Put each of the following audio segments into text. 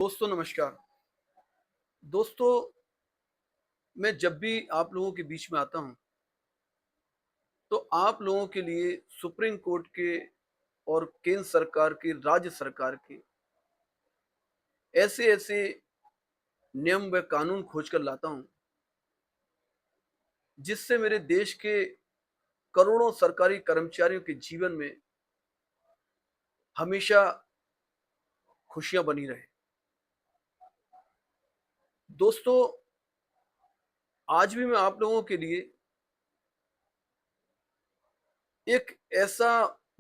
दोस्तों नमस्कार। दोस्तों, मैं जब भी आप लोगों के बीच में आता हूँ, तो आप लोगों के लिए सुप्रीम कोर्ट के और केंद्र सरकार के, राज्य सरकार के ऐसे-ऐसे नियम व कानून खोज कर लाता हूँ, जिससे मेरे देश के करोड़ों सरकारी कर्मचारियों के जीवन में हमेशा खुशियाँ बनी रहें। दोस्तों, आज भी मैं आप लोगों के लिए एक ऐसा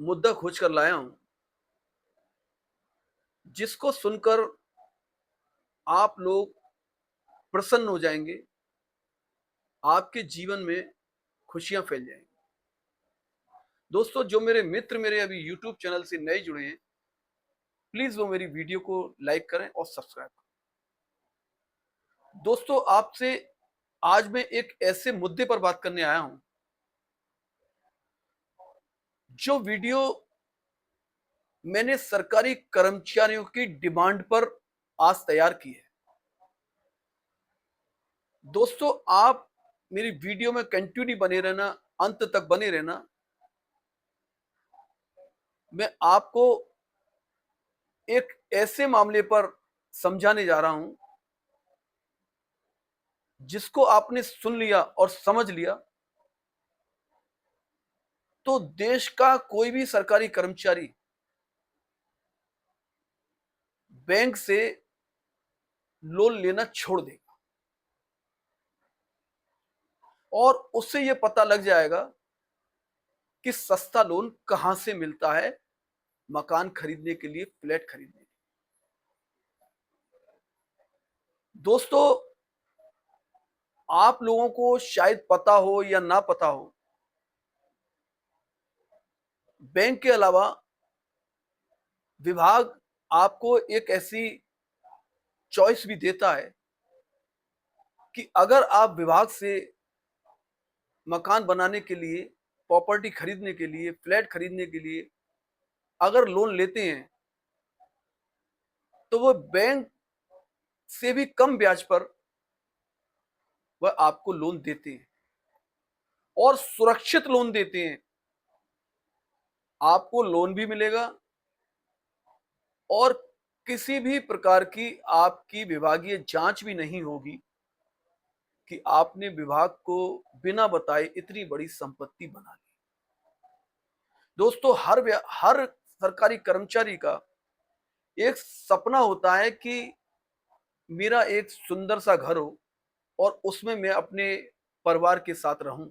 मुद्दा खोज कर लाया हूँ, जिसको सुनकर आप लोग प्रसन्न हो जाएँगे, आपके जीवन में खुशियाँ फैल जाएँगी। दोस्तों, जो मेरे मित्र मेरे अभी यूट्यूब चैनल से नए जुड़े हैं, प्लीज़ वो मेरी वीडियो को लाइक करें और सब्सक्राइब करें। दोस्तों, आपसे आज मैं एक ऐसे मुद्दे पर बात करने आया हूँ, जो वीडियो मैंने सरकारी कर्मचारियों की डिमांड पर आज तैयार की है। दोस्तों, आप मेरी वीडियो में कंटिन्यू बने रहना, अंत तक बने रहना। मैं आपको एक ऐसे मामले पर समझाने जा रहा हूँ, जिसको आपने सुन लिया और समझ लिया, तो देश का कोई भी सरकारी कर्मचारी बैंक से लोन लेना छोड़ देगा और उससे यह पता लग जाएगा कि सस्ता लोन कहां से मिलता है मकान खरीदने के लिए, फ्लैट खरीदने के लिए। दोस्तों, आप लोगों को शायद पता हो या ना पता हो, बैंक के अलावा विभाग आपको एक ऐसी चॉइस भी देता है कि अगर आप विभाग से मकान बनाने के लिए, प्रॉपर्टी खरीदने के लिए, फ्लैट खरीदने के लिए अगर लोन लेते हैं, तो वो बैंक से भी कम ब्याज पर वह आपको लोन देते हैं और सुरक्षित लोन देते हैं। आपको लोन भी मिलेगा और किसी भी प्रकार की आपकी विभागीय जांच भी नहीं होगी कि आपने विभाग को बिना बताए इतनी बड़ी संपत्ति बना ली। दोस्तों, हर सरकारी कर्मचारी का एक सपना होता है कि मेरा एक सुंदर सा घर हो और उसमें मैं अपने परिवार के साथ रहूं।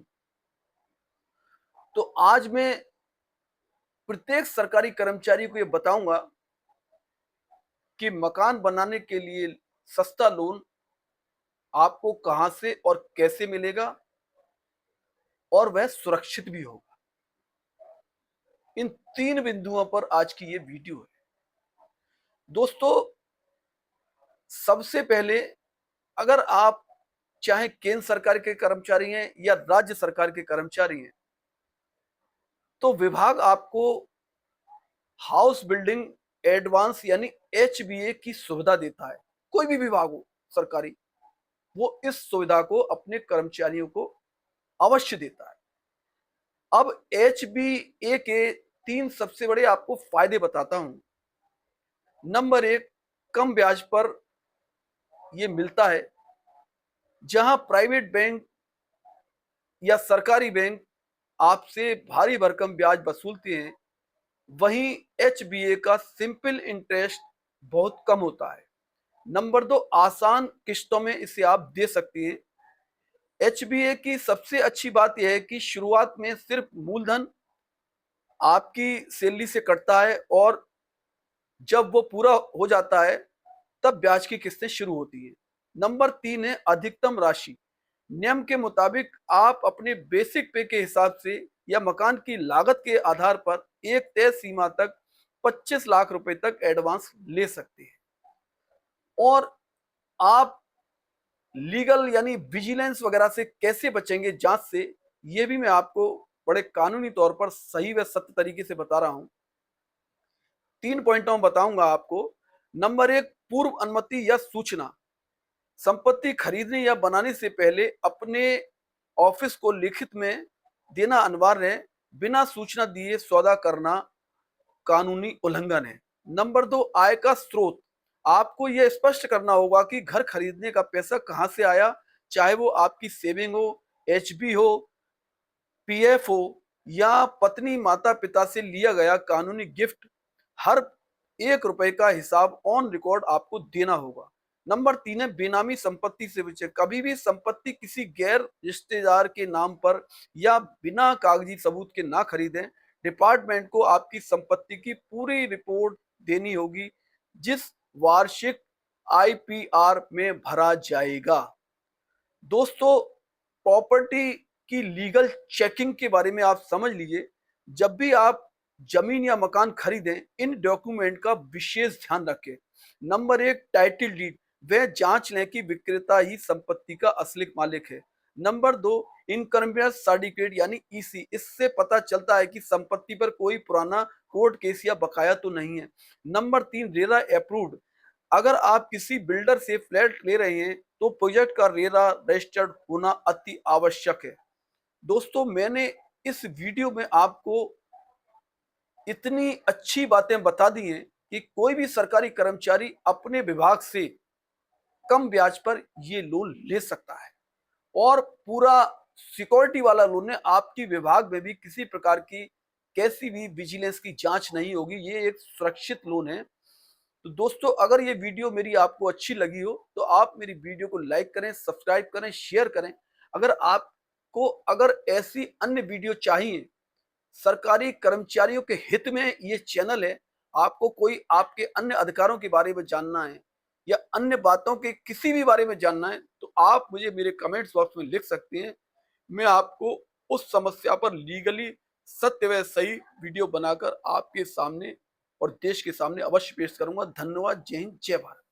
तो आज मैं प्रत्येक सरकारी कर्मचारी को यह बताऊंगा कि मकान बनाने के लिए सस्ता लोन आपको कहां से और कैसे मिलेगा और वह सुरक्षित भी होगा। इन 3 बिंदुओं पर आज की ये वीडियो है। दोस्तों, सबसे पहले, अगर आप चाहे केंद्र सरकार के कर्मचारी हैं या राज्य सरकार के कर्मचारी हैं, तो विभाग आपको हाउस बिल्डिंग एडवांस यानी एचबीए की सुविधा देता है। कोई भी विभाग हो सरकारी, वो इस सुविधा को अपने कर्मचारियों को अवश्य देता है। अब एचबीए के 3 सबसे बड़े आपको फायदे बताता हूं। नंबर 1, कम ब्याज पर यह मिलता है। जहां प्राइवेट बैंक या सरकारी बैंक आपसे भारी भरकम ब्याज वसूलते हैं, वहीं एचबीए का सिंपल इंटरेस्ट बहुत कम होता है। नंबर 2, आसान किस्तों में इसे आप दे सकती हैं। एचबीए की सबसे अच्छी बात यह है कि शुरुआत में सिर्फ मूलधन आपकी सैलरी से कटता है और जब वो पूरा हो जाता है, तब ब्याज की किस्तें शुरू होती है। नंबर 3 है अधिकतम राशि। नियम के मुताबिक आप अपने बेसिक पे के हिसाब से या मकान की लागत के आधार पर एक तय सीमा तक 25 लाख रुपए तक एडवांस ले सकते हैं। और आप लीगल यानी विजिलेंस वगैरह से कैसे बचेंगे, जांच से, ये भी मैं आपको बड़े कानूनी तौर पर सही व सत्य तरीके से बता रहा हूं। 3 पॉइंटों में बताऊंगा आपको। नंबर 1, पूर्व अनुमति या सूचना। संपत्ति खरीदने या बनाने से पहले अपने ऑफिस को लिखित में देना अनिवार्य है। बिना सूचना दिए सौदा करना कानूनी उल्लंघन है। नंबर 2, आय का स्रोत। आपको यह स्पष्ट करना होगा कि घर खरीदने का पैसा कहां से आया, चाहे वो आपकी सेविंग हो, एचबी हो, पीएफ हो या पत्नी माता पिता से लिया गया कानूनी गिफ्ट। हर 1 रुपए का हिसाब ऑन रिकॉर्ड आपको देना होगा। नंबर 3 है बेनामी संपत्ति से बचे। कभी भी संपत्ति किसी गैर रिश्तेदार के नाम पर या बिना कागजी सबूत के ना खरीदें। डिपार्टमेंट को आपकी संपत्ति की पूरी रिपोर्ट देनी होगी, जिस वार्षिक आईपीआर में भरा जाएगा। दोस्तों, प्रॉपर्टी की लीगल चेकिंग के बारे में आप समझ लीजिए। जब भी आप जमीन या मकान खरीदें, इन डॉक्यूमेंट का विशेष ध्यान रखें। Number 1, title deed. वह जांच लें कि विक्रेता ही संपत्ति का असली मालिक है। नंबर 2, इनकम्बेंस सर्टिफिकेट यानी ईसी। इससे पता चलता है कि संपत्ति पर कोई पुराना कोर्ट केस या बकाया तो नहीं है। Number 3, RERA approved. अगर आप किसी बिल्डर से फ्लैट ले रहे हैं तो प्रोजेक्ट का रेरा रजिस्टर्ड होना अति आवश्यक है। दोस्तों, मैंने इस वीडियो में आपको इतनी अच्छी बातें बता दी हैं कि कोई भी सरकारी कर्मचारी अपने विभाग से कम ब्याज पर ये लोन ले सकता है और पूरा सिक्योरिटी वाला लोन है। आपकी विभाग में भी किसी प्रकार की कैसी भी विजिलेंस की जांच नहीं होगी। ये एक सुरक्षित लोन है। तो दोस्तों, अगर ये वीडियो मेरी आपको अच्छी लगी हो तो आप मेरी वीडियो को लाइक करें, सब्सक्राइब करें, शेयर करें। अगर ऐसी अन्य वीडियो चाहिए, सरकारी कर्मचारियों के हित में ये चैनल है। आपको कोई आपके अन्य अधिकारों के बारे में जानना है या अन्य बातों के किसी भी बारे में जानना है तो आप मुझे मेरे कमेंट्स बॉक्स में लिख सकते हैं। मैं आपको उस समस्या पर लीगली सत्य व सही वीडियो बनाकर आपके सामने और देश के सामने अवश्य पेश करूंगा। धन्यवाद। जय हिंद, जय भारत।